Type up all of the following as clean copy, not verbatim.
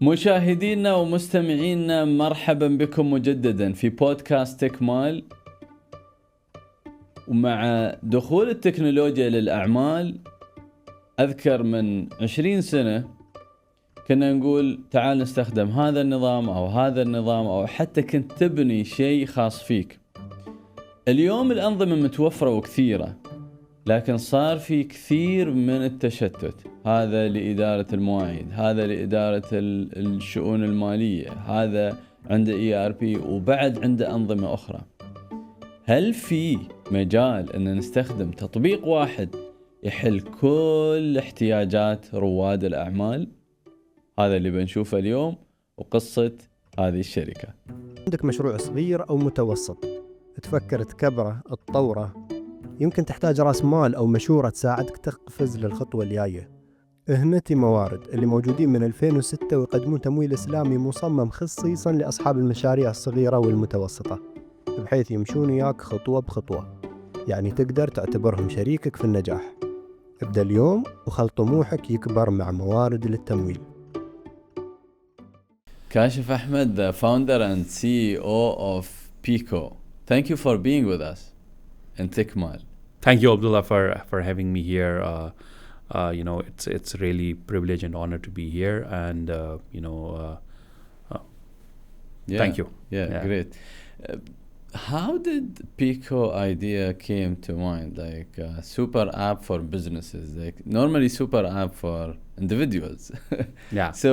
مشاهدينا ومستمعينا، مرحبا بكم مجددا في بودكاست تكمال. ومع دخول التكنولوجيا للأعمال، أذكر من 20 سنة كنا نقول تعال نستخدم هذا النظام أو هذا النظام، أو حتى كنت تبني شيء خاص فيك. اليوم الأنظمة متوفرة وكثيرة، لكن صار في كثير من التشتت. هذا لإدارة المواعيد، هذا لإدارة الشؤون المالية، هذا عنده ERP، وبعد عنده أنظمة أخرى. هل في مجال أن نستخدم تطبيق واحد يحل كل احتياجات رواد الأعمال؟ هذا اللي بنشوفه اليوم وقصة هذه الشركة. عندك مشروع صغير أو متوسط، تفكر تكبره تطوره، يمكن تحتاج رأس مال أو مشورة تساعدك تقفز للخطوة الجاية. هنا موارد اللي موجودين من 2006 ويقدمون تمويل إسلامي مصمم خصيصا لأصحاب المشاريع الصغيرة والمتوسطة، بحيث يمشون وياك خطوة بخطوة، يعني تقدر تعتبرهم شريكك في النجاح. ابدأ اليوم وخل طموحك يكبر مع موارد للتمويل. كاشف أحمد, the founder and CEO of Pico. Thank you for being with us in Tekmal. Thank you, Abdullah, for having me here. It's really privilege and honor to be here, and thank you. Yeah. Great. How did Pico idea came to mind? Like a super app for businesses, like normally super app for individuals. Yeah. So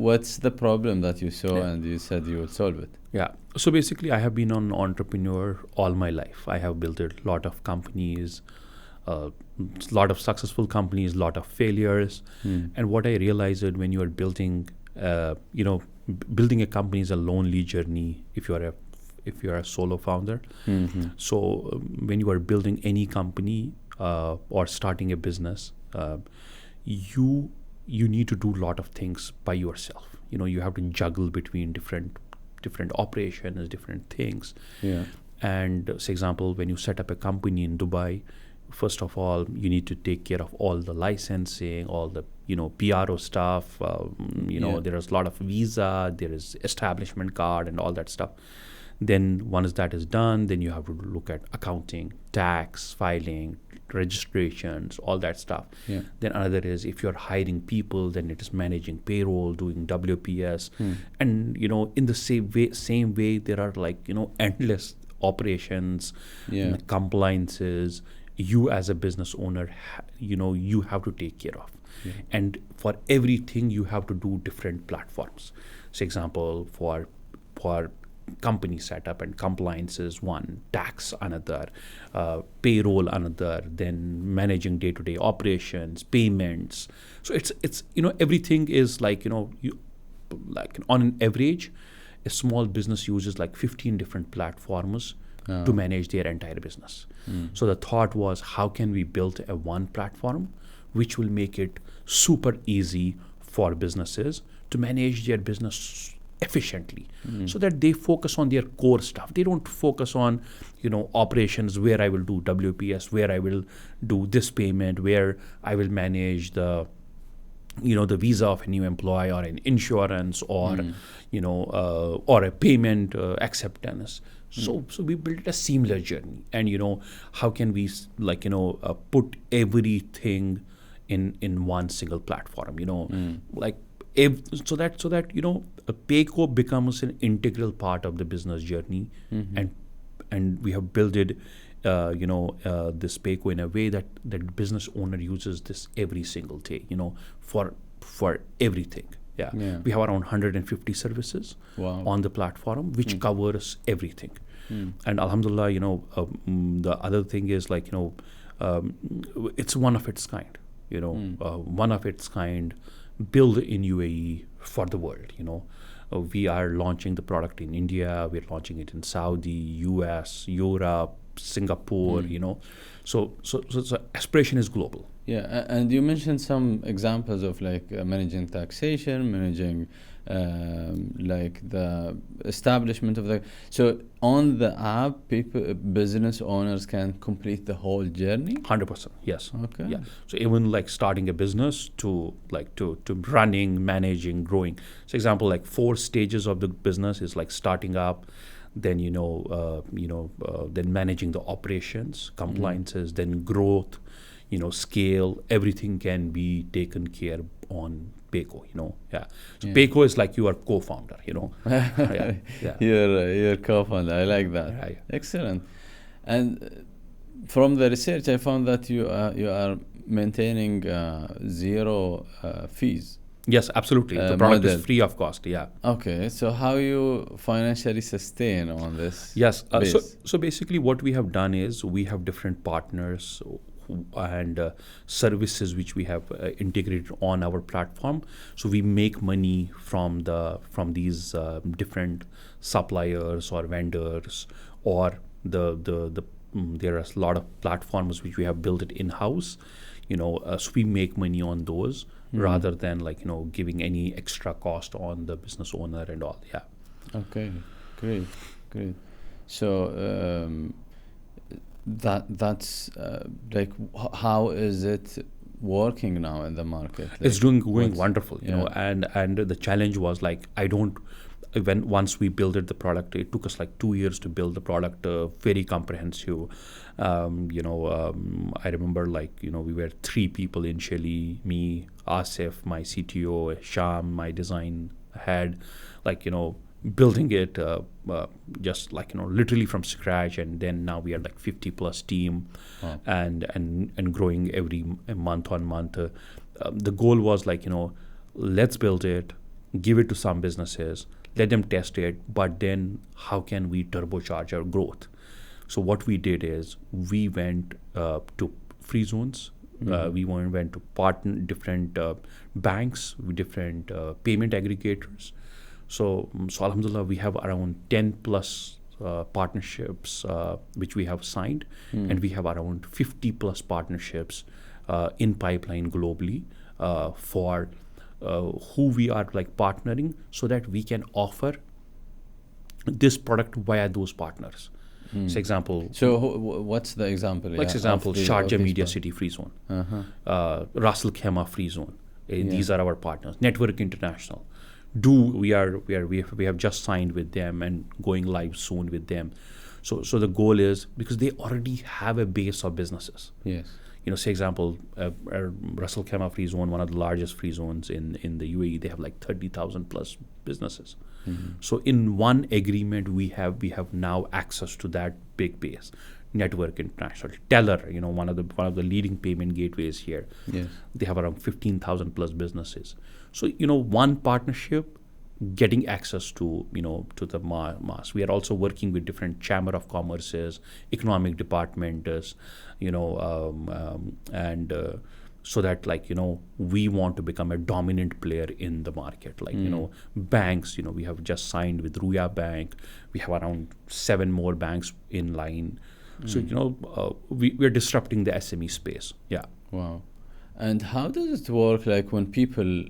what's the problem that you saw and you said you would solve it? Yeah. So basically, I have been an entrepreneur all my life. I have built a lot of companies, a lot of successful companies, a lot of failures. And what I realized that when you are building, building a company is a lonely journey if you are a solo founder. Mm-hmm. So when you are building any company or starting a business, you need to do a lot of things by yourself. You have to juggle between different operations, different things. Yeah. And for example, when you set up a company in Dubai, first of all, you need to take care of all the licensing, all the PRO stuff. There is a lot of visa, there is establishment card and all that stuff. Then once that is done, then you have to look at accounting, tax, filing, registrations, all that stuff. Yeah. Then another is if you're hiring people, then it is managing payroll, doing WPS. And in the same way there are endless operations, compliances you as a business owner you have to take care of. And for everything you have to do different platforms. So example, for company setup and compliance is one, tax another, payroll another, then managing day-to-day operations, payments. So it's everything is on an average a small business uses 15 different platforms to manage their entire business. So the thought was, how can we build a one platform which will make it super easy for businesses to manage their business efficiently, so that they focus on their core stuff. They don't focus on operations where I will do WPS, where I will do this payment, where I will manage the visa of a new employee, or an insurance, or or a payment acceptance. So we built a seamless journey. And how can we put everything in one single platform, so that Peko becomes an integral part of the business journey. And we have built it this Peko in a way that business owner uses this every single day for everything. We have around 150 services on the platform which covers everything. And alhamdulillah, the other thing is it's one of its kind, one of its kind, built in UAE for the world. We are launching the product in India, we're launching it in Saudi, US, Europe, Singapore, So aspiration is global. Yeah, and you mentioned some examples of like managing taxation, managing like the establishment of the. So on the app, business owners can complete the whole journey. 100%, yes. Okay. Yeah. So even like starting a business to running, managing, growing. So example, like 4 stages of the business is like starting up, then then managing the operations, compliances, then growth, scale. Everything can be taken care on Peko, Yeah. So Peko is like your co-founder, Yeah. Your co-founder. I like that. Yeah. Excellent. And from the research, I found that you are maintaining 0 fees. Yes, absolutely. The product model is free of cost. Yeah. Okay. So how you financially sustain on this? Yes. So basically, what we have done is we have different partners and services which we have integrated on our platform. So we make money from these different suppliers or vendors, or there are a lot of platforms which we have built it in-house. So we make money on those rather than giving any extra cost on the business owner and all. Yeah. Okay. Great. So that's like how is it working now in the market? Like, it's going wonderful, and the challenge was once we built the product, it took us 2 years to build the product, very comprehensive. I remember we were 3 people initially, me, Asif, my CTO, Sham, my design head, building it just literally from scratch, and then now we are 50 plus team. Wow. and growing every month on month. The goal was let's build it, give it to some businesses, let them test it, but then how can we turbocharge our growth? So what we did is we went to free zones. We went to partner different banks with different payment aggregators. So alhamdulillah, we have around 10 plus partnerships which we have signed, and we have around 50 plus partnerships in pipeline globally for who we are partnering, so that we can offer this product via those partners. So example. So what's the example? Example, Sharjah Media City Free Zone, Ras Al Khaimah Free Zone. These are our partners. Network International. We have just signed with them and going live soon with them. So the goal is, because they already have a base of businesses. Yes. Say example, Ras Al Khaimah Free Zone, one of the largest free zones in the UAE, they have 30,000 plus businesses. So in one agreement, we have now access to that big base. Network International, Teller, one of the leading payment gateways here. Yes. They have around 15,000 plus businesses. So one partnership getting access to to the mass. We are also working with different chamber of commerces, economic departments, and so that we want to become a dominant player in the market. Banks, we have just signed with Ruya Bank. We have around 7 more banks in line. So we're disrupting the SME space. Yeah. Wow. And how does it work when people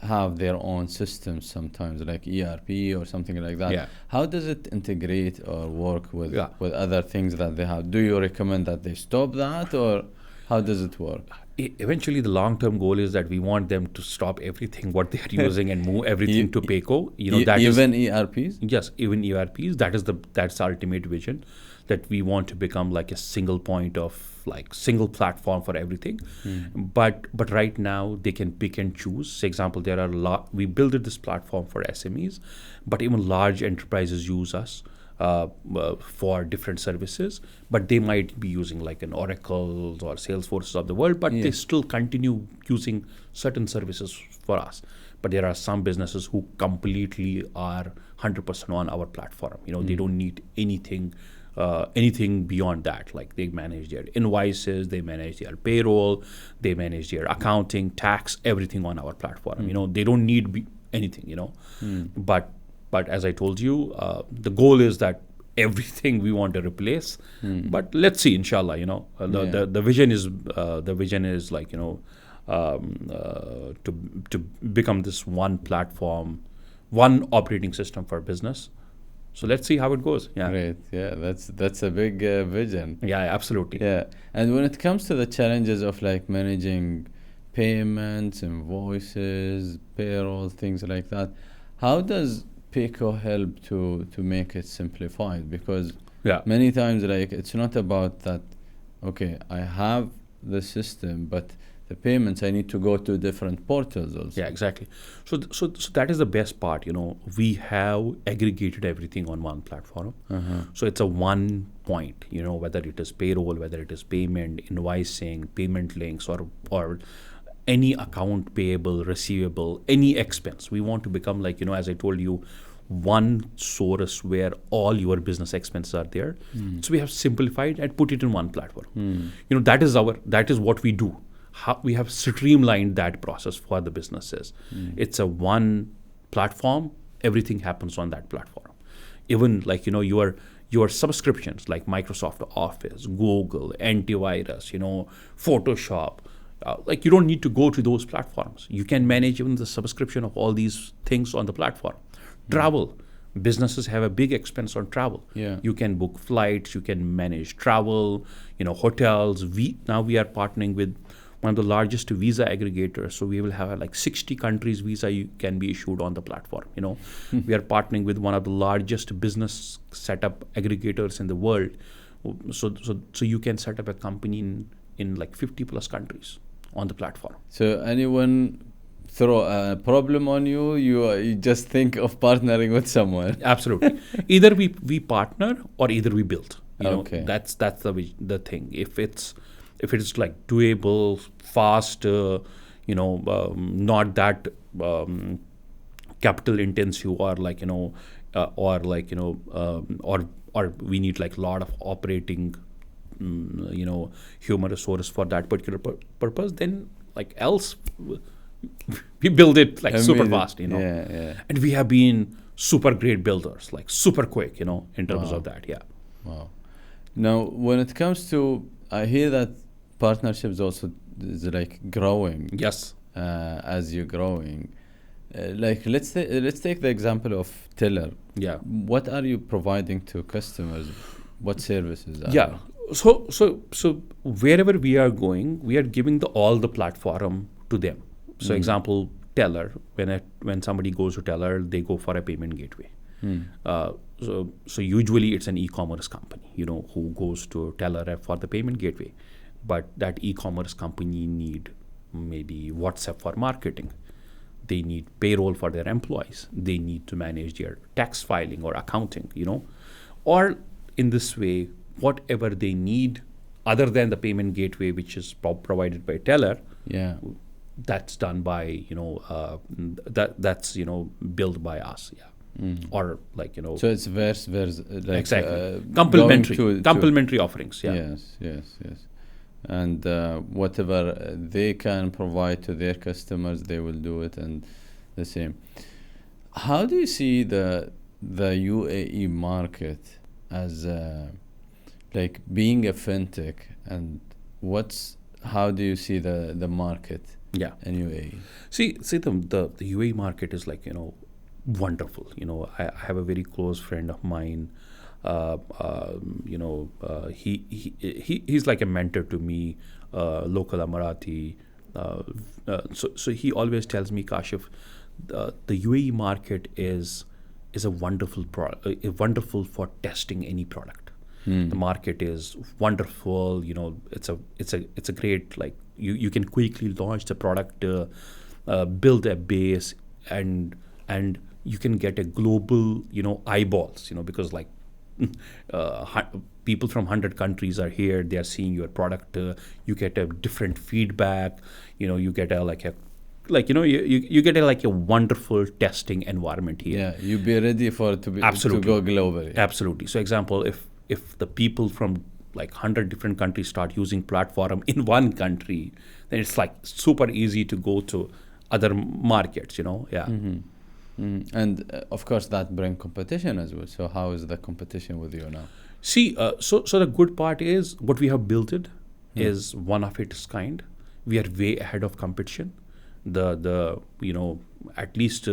have their own systems sometimes, like ERP or something like that? Yeah. How does it integrate or work with other things that they have? Do you recommend that they stop that, or how does it work? Eventually, the long-term goal is that we want them to stop everything what they are using and move everything to Peko. Even ERPs? Yes, even ERPs. That's the ultimate vision, that we want to become a single point of single platform for everything. But right now they can pick and choose. For example, there are we built this platform for SMEs, but even large enterprises use us for different services, but they might be using an Oracle or Salesforce of the world, but they still continue using certain services for us. But there are some businesses who completely are 100% on our platform. They don't need anything beyond that. They manage their invoices, they manage their payroll, they manage their accounting, tax, everything on our platform. They don't need anything. But as I told you, the goal is that everything we want to replace. But let's see, inshallah. The vision is like to become this one platform, one operating system for business. So let's see how it goes. Yeah. Great. Yeah, that's a big vision. Yeah, absolutely. Yeah. And when it comes to the challenges of like managing payments, invoices, payroll, things like that, how does Pico help to make it simplified? Because many times like it's not about that, okay, I have the system, but the payments, I need to go to different portals also. Yeah, exactly. So that is the best part. We have aggregated everything on one platform. So it's a one point. Whether it is payroll, whether it is payment, invoicing, payment links, or any account payable, receivable, any expense. We want to become like as I told you, one source where all your business expenses are there. So we have simplified and put it in one platform. That is what we do. We have streamlined that process for the businesses. It's a one platform. Everything happens on that platform. Even like your subscriptions like Microsoft Office, Google, antivirus, Photoshop. Like you don't need to go to those platforms. You can manage even the subscription of all these things on the platform. Travel. Businesses have a big expense on travel. Yeah. You can book flights. You can manage travel. Hotels. Now we are partnering with one of the largest visa aggregators. So we will have like 60 countries visa can be issued on the platform. We are partnering with one of the largest business setup aggregators in the world. So you can set up a company in like 50 plus countries on the platform. So anyone throw a problem on you, you just think of partnering with someone. Absolutely. Either we partner or either we build. Okay. That's the thing. If it's like doable, fast, not that capital intensive, or like or we need like a lot of operating human resource for that particular purpose, then like else we build it like super fast, Yeah. And we have been super great builders, like super quick, in terms of that. Yeah. Wow. Now, when it comes to, I hear that partnerships also is like growing. Yes. As you're growing, like let's take the example of Teller. Yeah. What are you providing to customers? What services? Yeah. So wherever we are going, we are giving all the platform to them. So example, Teller. When somebody goes to Teller, they go for a payment gateway. So usually it's an e-commerce company, who goes to Teller for the payment gateway. But that e-commerce company need maybe WhatsApp for marketing. They need payroll for their employees. They need to manage their tax filing or accounting, Or in this way, whatever they need other than the payment gateway, which is provided by Teller, that's done by, that's built by us. Yeah. Or like, So it's verse, like exactly. Complementary offerings. Yeah. Yes. And whatever they can provide to their customers, they will do it, and the same. How do you see the UAE market as like being a fintech, and how do you see the market in UAE? See the UAE market is like wonderful. I have a very close friend of mine. He's like a mentor to me, local Emirati. So he always tells me, Kashif, the UAE market is a wonderful wonderful for testing any product. The market is wonderful. It's a great, like you can quickly launch the product, build a base, and you can get a global eyeballs. Because like people from 100 countries are here. They are seeing your product. You get a different feedback. You get you get a wonderful testing environment here. Yeah, you be ready to go globally. Absolutely. So example, if the people from like 100 different countries start using platform in one country, then it's like super easy to go to other markets. Yeah. And of course that brings competition as well. So how is the competition with you now? See, so the good part is what we have built it is one of its kind. We are way ahead of competition. At least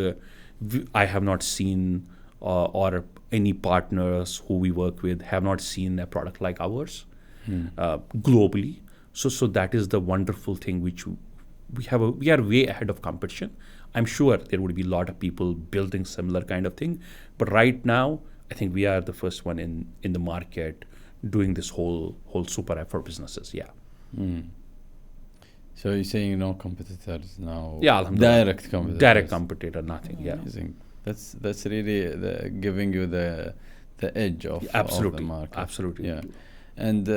I have not seen or any partners who we work with have not seen a product like ours globally. So that is the wonderful thing which we are way ahead of competition. I'm sure there would be a lot of people building similar kind of thing, but right now I think we are the first one in the market doing this whole super app for businesses. Yeah. So you're saying no competitors now? Yeah, alhamdulillah. Direct competitors. Direct competitor, nothing. Yeah. Amazing. That's really giving you the edge of Absolutely. the market. Absolutely. Yeah. And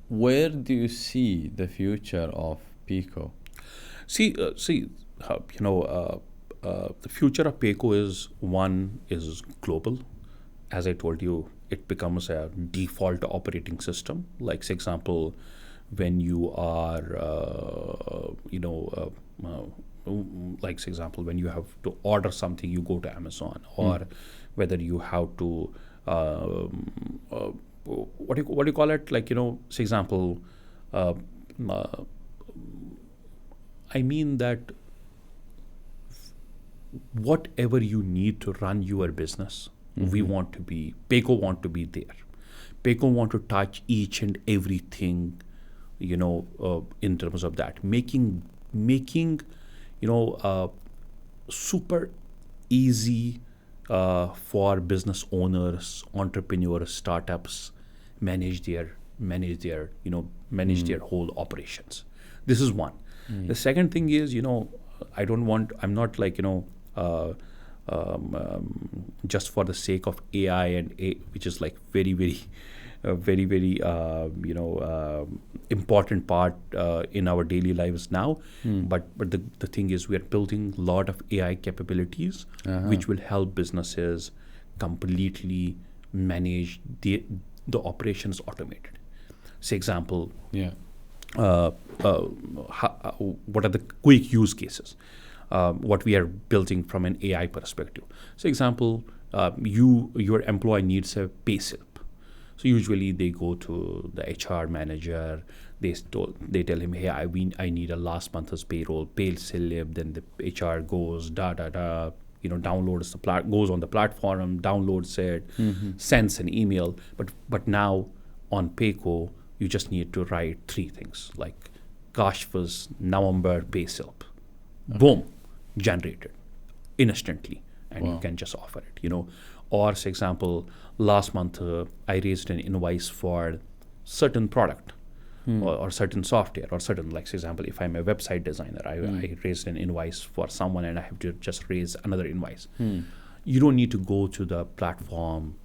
where do you see the future of Pico? See, the future of Peko is global. As I told you, it becomes a default operating system. Like, for example, when you are, like, for example, when you have to order something, you go to Amazon, or whether you have to, what do you call it? Like, for example, I mean that whatever you need to run your business, Peko want to be there. Peko want to touch each and everything, in terms of that, making super easy for business owners, entrepreneurs, startups manage their whole operations. This is one. The second thing is, I'm not like, just for the sake of AI and which is like very, very important part in our daily lives now. But the thing is, we are building a lot of AI capabilities which will help businesses completely manage the operations automated. Say example, what are the quick use cases? What we are building from an AI perspective. So example, your employee needs a pay slip. So usually they go to the HR manager. They tell him, hey, I need a last month's payroll pay slip. Then the HR goes downloads goes on the platform, downloads it, sends an email. But now on Peko, you just need to write 3 things like Kashfa's November pay slip. Boom, generated instantly, and you can just offer it, Or, for example, last month I raised an invoice for certain product or certain software or certain, like, for example, if I'm a website designer, I raised an invoice for someone and I have to just raise another invoice. You don't need to go to the platform,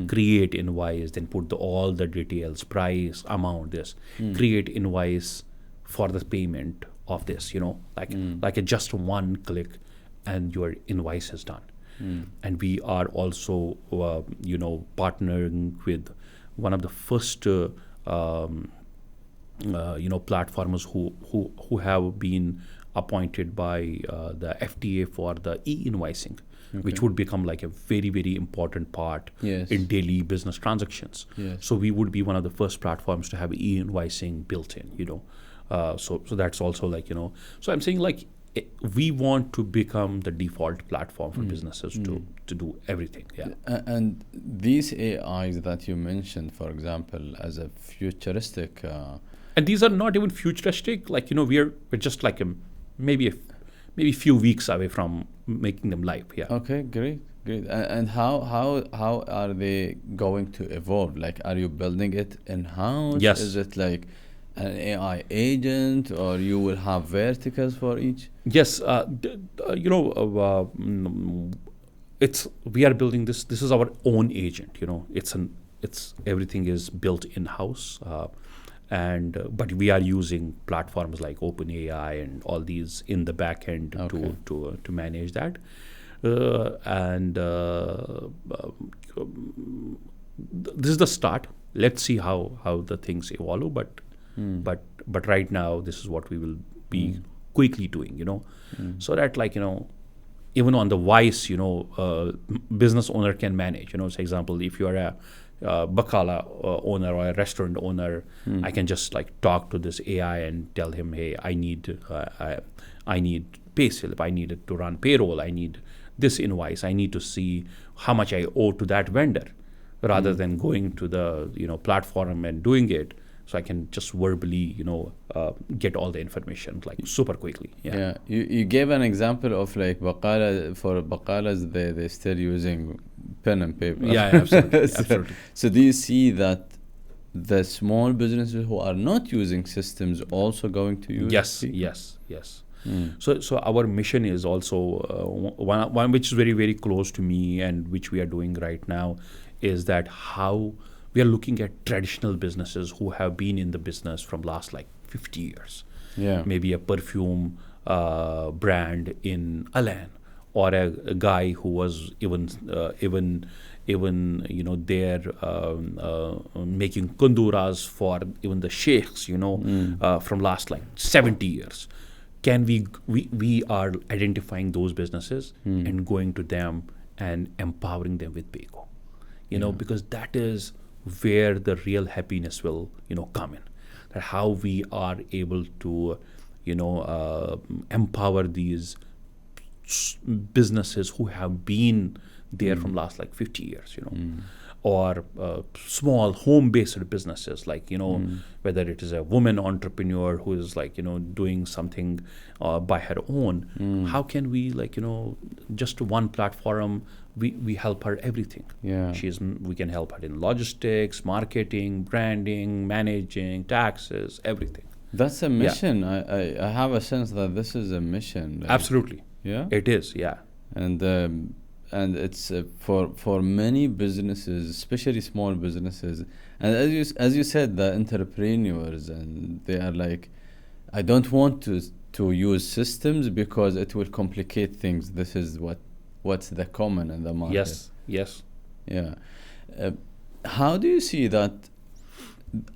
create invoice, then put all the details, price, amount, this, create invoice for the payment of this, like a just one click and your invoice is done. And we are also, partnering with one of the first, platforms who have been appointed by the FDA for the e-invoicing, which would become like a very, very important part in daily business transactions. So we would be one of the first platforms to have e-invoicing built in, So that's also like, so I'm saying like we want to become the default platform for businesses to do everything. Yeah. And these AIs that you mentioned, for example, as a futuristic. And these are not even futuristic. Like, we're just like maybe few weeks away from making them live. Yeah. Okay, great. And how are they going to evolve? Like, are you building it in-house? Yes. Is it like an AI agent, or you will have verticals for each? Yes, we are building this. This is our own agent. It's everything is built in-house, but we are using platforms like OpenAI and all these in the back end to manage that. This is the start. Let's see how the things evolve, but right now this is what we will be quickly doing, so that, like, even on the voice, business owner can manage. For example, if you are a bakala owner or a restaurant owner, I can just like talk to this AI and tell him, hey, I need pay slip, I need it to run payroll, I need this invoice, I need to see how much I owe to that vendor, rather than going to the platform and doing it. So I can just verbally, get all the information like super quickly. Yeah. You gave an example of like baqala. For baqalas, they're still using pen and paper. Yeah, absolutely. Absolutely. So do you see that the small businesses who are not using systems also going to use? Yes. So our mission is also one which is very, very close to me, and which we are doing right now, is that how we are looking at traditional businesses who have been in the business from last like 50 years. Yeah. Maybe a perfume brand in Alan, or a guy who was even there making kunduras for even the sheikhs, from last like 70 years. Can we are identifying those businesses and going to them and empowering them with Peko, because that is where the real happiness will, come in. That how we are able to, empower these businesses who have been there from last like 50 years, or small home-based businesses, like, whether it is a woman entrepreneur who is like, doing something by her own. How can we just one platform, we help her everything. Yeah. We can help her in logistics, marketing, branding, managing, taxes, everything. That's a mission. I have a sense that this is a mission. Like, Absolutely. Yeah. It is. Yeah. And it's for many businesses, especially small businesses, and as you said, the entrepreneurs, and they are like, I don't want to use systems because it will complicate things. This is what's the common in the market. Yes. Yeah. How do you see that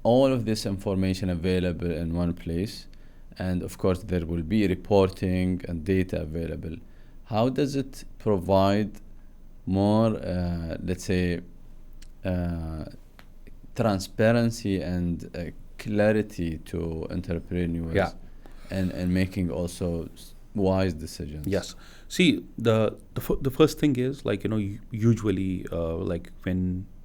all of this information available in one place, and of course there will be reporting and data available? How does it provide more, let's say, transparency and clarity to entrepreneurs, and making also wise decisions? Yes. See, the first thing is like, usually like when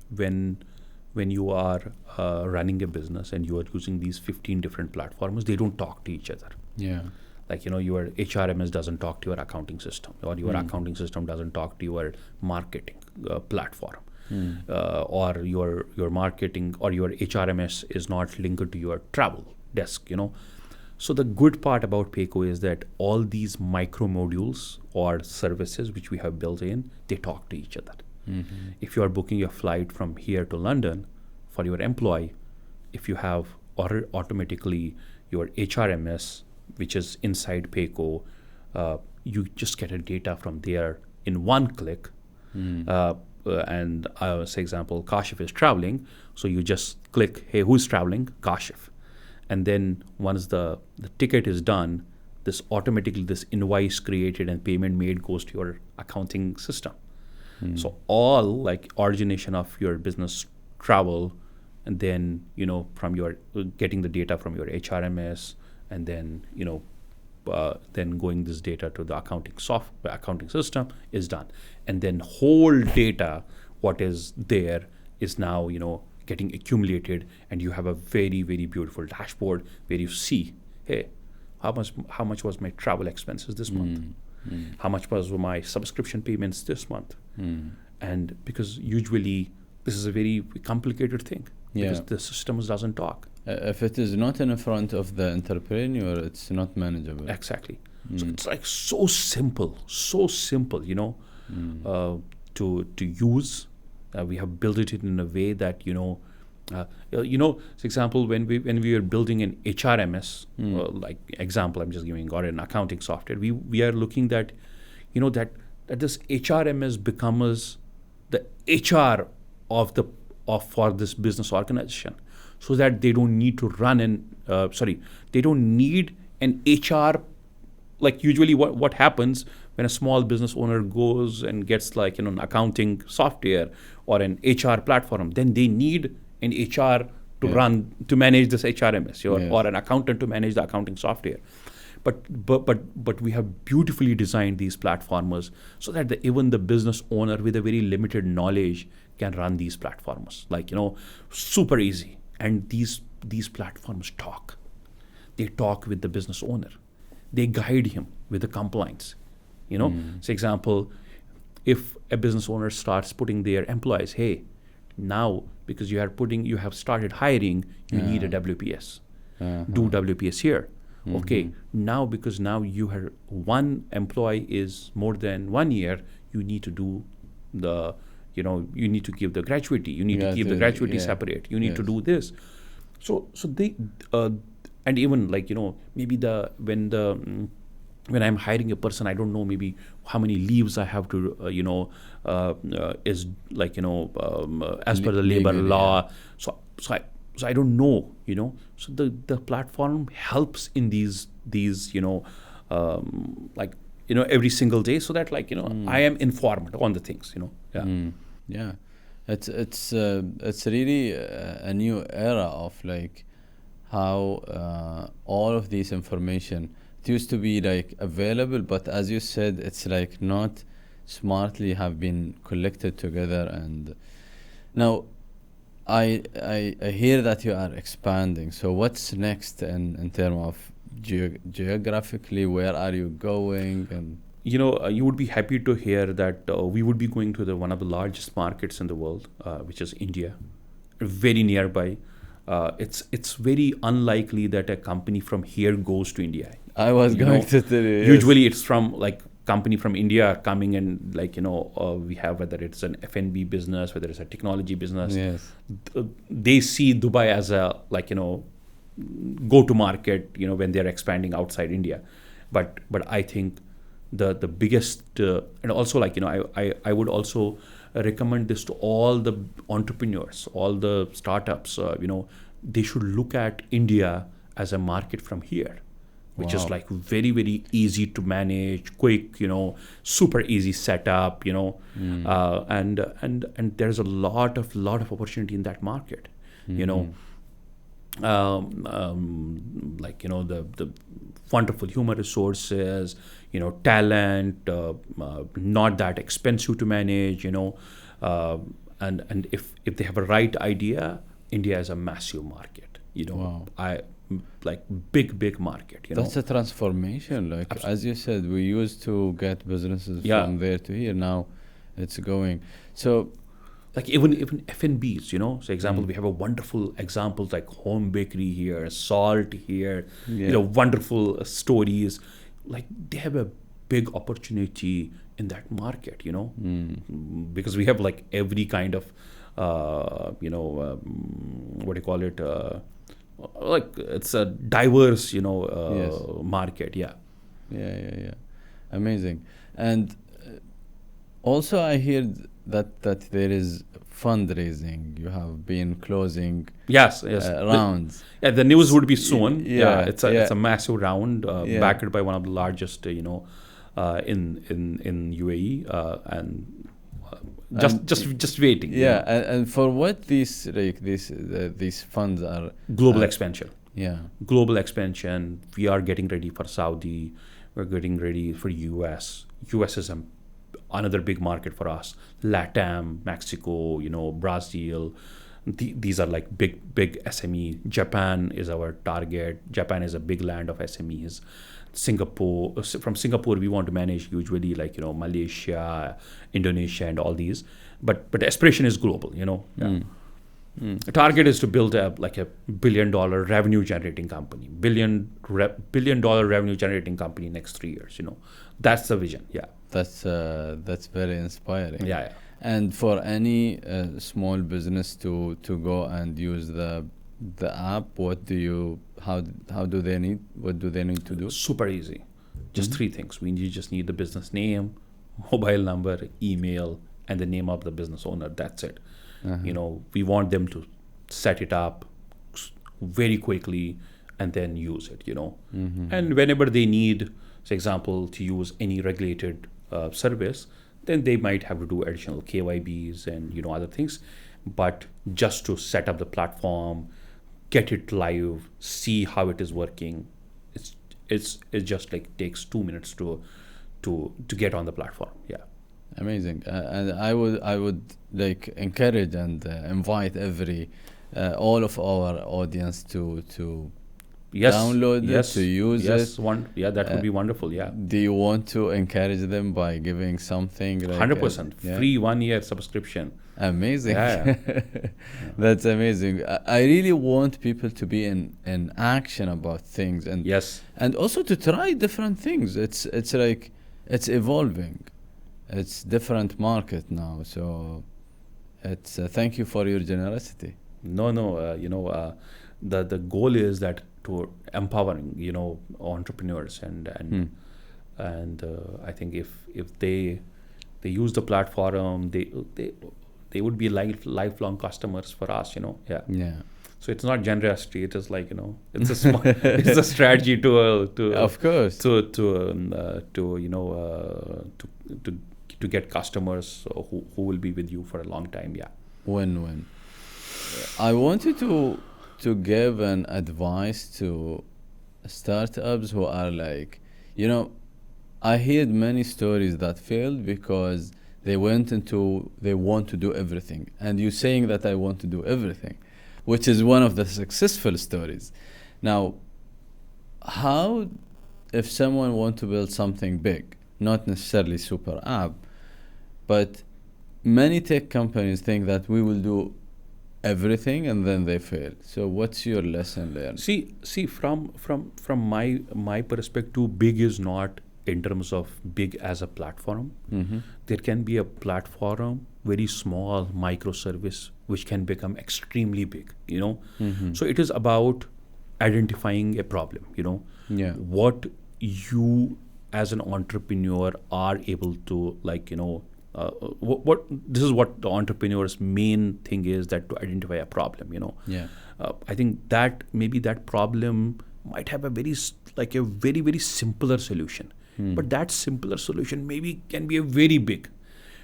you are running a business and you are using these 15 different platforms, they don't talk to each other. Yeah. Like, your HRMS doesn't talk to your accounting system, or your accounting system doesn't talk to your marketing platform, or your marketing or your HRMS is not linked to your travel desk, So the good part about Peko is that all these micro modules or services which we have built in, they talk to each other. If you are booking your flight from here to London for your employee, if you have automatically your HRMS, which is inside Peko, you just get a data from there in one click. And say example, Kashif is traveling, so you just click, hey, who's traveling? Kashif. And then once the ticket is done, this invoice created and payment made goes to your accounting system. So all like origination of your business travel, and then from your getting the data from your HRMS, and then then going this data to the accounting system is done, and then whole data what is there is now getting accumulated, and you have a very, very beautiful dashboard where you see, hey, how much was my travel expenses this month, how much was my subscription payments this month, and because usually this is a very complicated thing, because the system doesn't talk. If it is not in front of the entrepreneur, it's not manageable. Exactly. So it's like so simple, to use. We have built it in a way that for example, when we are building an HRMS, like example, I'm just giving, or an accounting software, we are looking that that this HRMS becomes the HR for this business organization, so that they don't need to they don't need an HR. Like usually what happens when a small business owner goes and gets like, an accounting software or an HR platform, then they need an HR to manage this HRMS, or an accountant to manage the accounting software. But we have beautifully designed these platforms so that even the business owner with a very limited knowledge can run these platforms, like, super easy. And these platforms talk. They talk with the business owner. They guide him with the compliance. So example, if a business owner starts putting their employees, hey, now because you have started hiring, you need a WPS. Do WPS here. Okay, now because now you have one employee is more than 1 year, you need to do you need to give the gratuity. You need to keep the gratuity separate. You need to do this. So they and even like maybe when I'm hiring a person, I don't know maybe how many leaves I have to is like as per the labor law. So I don't know, So the platform helps in these every single day, so that I am informed on the things, Yeah, it's really a new era of like how all of these information, it used to be like available, but as you said, it's like not smartly have been collected together. And now I hear that you are expanding. So what's next in terms of geographically, where are you going? And you would be happy to hear that we would be going to one of the largest markets in the world, which is India, very nearby. It's very unlikely that a company from here goes to India. I was going to tell you. Yes. Usually it's from like company from India coming and like, we have, whether it's an F&B business, whether it's a technology business, they see Dubai as a go-to market, when they're expanding outside India. But I think the biggest, and also I would also recommend this to all the entrepreneurs, all the startups, they should look at India as a market from here, which is like very, very easy to manage, quick, super easy setup, and there's a lot of opportunity in that market, the wonderful human resources, talent, not that expensive to manage, and if they have a right idea, India is a massive market, big market. That's a transformation. Like absolutely. As you said, we used to get businesses from there to here. Now it's going. So like even F&Bs, So example, we have a wonderful examples like Home Bakery here, Salt here, wonderful stories. Like they have a big opportunity in that market, because we have like every kind of, what do you call it? Like it's a diverse, market. Yeah. Amazing. And also I hear that there is fundraising. You have been closing rounds. The news would be soon. It's a massive round backed by one of the largest, in UAE, and just waiting. And for what these funds are? Global expansion. Global expansion. We are getting ready for Saudi. We're getting ready for US. US is another big market for us. LATAM, Mexico, Brazil. These are like big SME. Japan is our target. Japan is a big land of SMEs. Singapore, from Singapore we want to manage usually like Malaysia, Indonesia, and all these, but the aspiration is global. The target is to build a $1 billion revenue generating company, $1 billion revenue generating company next 3 years. That's the vision. That's very inspiring. And for any small business to go and use the app, what do they need to do? Super easy. Just 3 things. We just need the business name, mobile number, email, and the name of the business owner. That's it. We want them to set it up very quickly and then use it, And whenever they need So example, to use any regulated service, then they might have to do additional KYBs and other things. But just to set up the platform, get it live, see how it is working, it's just like takes 2 minutes to get on the platform. Yeah. Amazing. And I would like encourage and invite all of our audience to download it, to use it. That would be wonderful. Yeah. Do you want to encourage them by giving something like 100% free 1 year subscription? Amazing. Yeah. That's amazing. I really want people to be in action about things, and and also to try different things. It's like it's evolving. It's different market now. So it's thank you for your generosity. No, the goal is that to empowering entrepreneurs and I think if they use the platform, they would be lifelong customers for us. Yeah. So it's not generosity. It is like it's a small, it's a strategy to of course to get customers who will be with you for a long time. Yeah. Win-win. I wanted to give an advice to startups who are like, I heard many stories that failed because they want to do everything. And you saying that I want to do everything, which is one of the successful stories. Now, how, if someone want to build something big, not necessarily super app, but many tech companies think that we will do everything and then they fail. So what's your lesson learned? See from my perspective, big is not in terms of big as a platform. Mm-hmm. There can be a platform, very small microservice, which can become extremely big, Mm-hmm. So it is about identifying a problem, Yeah. what you as an entrepreneur are able to what this is what the entrepreneur's main thing is, that to identify a problem, Yeah. I think that maybe that problem might have a very very simpler solution, but that simpler solution maybe can be a very big.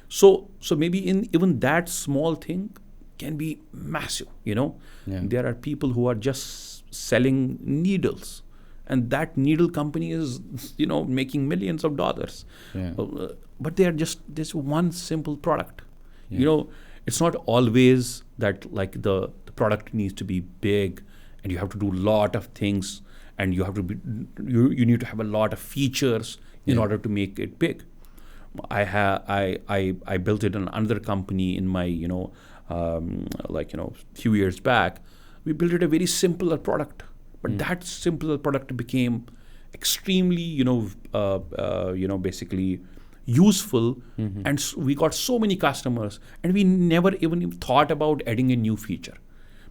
So maybe in even that small thing can be massive. Yeah. There are people who are just selling needles, and that needle company is making millions of dollars. Yeah. But they are just this one simple product. Yeah. It's not always that like the product needs to be big and you have to do a lot of things and you have to be you need to have a lot of features in order to make it big. I built it in another company in my few years back. We built it a very simpler product, but that simpler product became extremely basically useful, and we got so many customers, and we never even thought about adding a new feature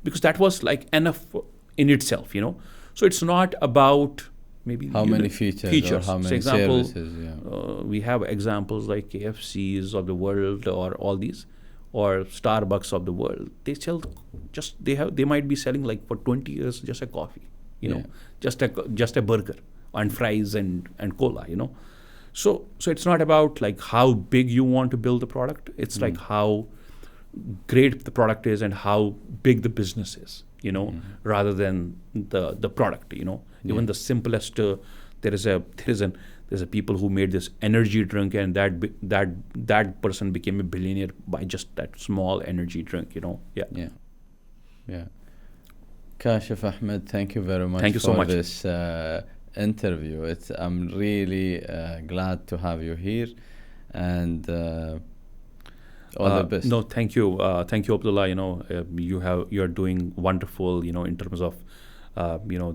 because that was like enough in itself. So it's not about maybe how many features or how many services. We have examples like KFCs of the world or all these, or Starbucks of the world. They sell they might be selling like for 20 years just a coffee, just a burger and fries and cola. So it's not about like how big you want to build the product. It's like how great the product is and how big the business is, rather than the product. Even the simplest. There's a people who made this energy drink, and that person became a billionaire by just that small energy drink. Yeah. Kashif Ahmed, thank you very much. Thank you so much for this interview. I'm really glad to have you here, and all the best. No, thank you, Abdullah. You're doing wonderful. In terms of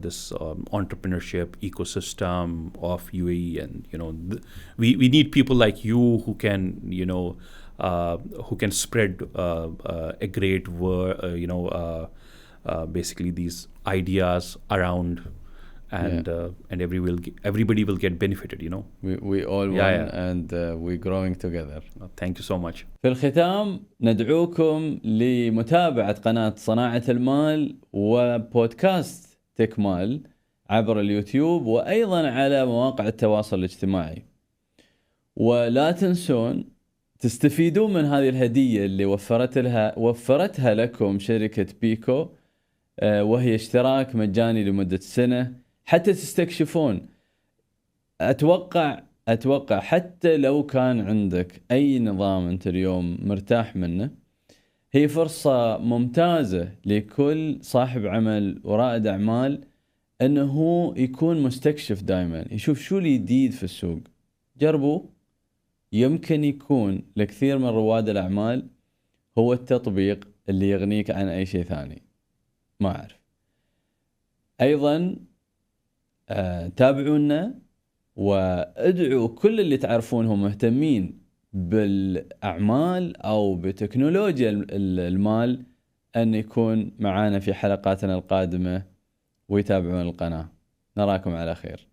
this entrepreneurship ecosystem of UAE, and we need people like you who can spread a great word. Basically, these ideas around. And everybody will get benefited. We all won, and we're growing together. Thank you so much. في الختام ندعوكم لمتابعة قناة صناعة المال وبودكاست تكمال عبر اليوتيوب وأيضا على مواقع التواصل الاجتماعي. ولا تنسون تستفيدون من هذه الهدية اللي وفرتها لكم شركة بيكو، وهي اشتراك مجاني لمدة سنة حتى تستكشفون. أتوقع حتى لو كان عندك أي نظام أنت اليوم مرتاح منه، هي فرصة ممتازة لكل صاحب عمل ورائد أعمال أنه يكون مستكشف دائما، يشوف شو اللي جديد في السوق. جربوا، يمكن يكون لكثير من رواد الأعمال هو التطبيق اللي يغنيك عن أي شيء ثاني، ما أعرف. أيضا تابعونا وادعوا كل اللي تعرفونهم مهتمين بالأعمال أو بتكنولوجيا المال أن يكون معانا في حلقاتنا القادمة ويتابعون القناة. نراكم على خير.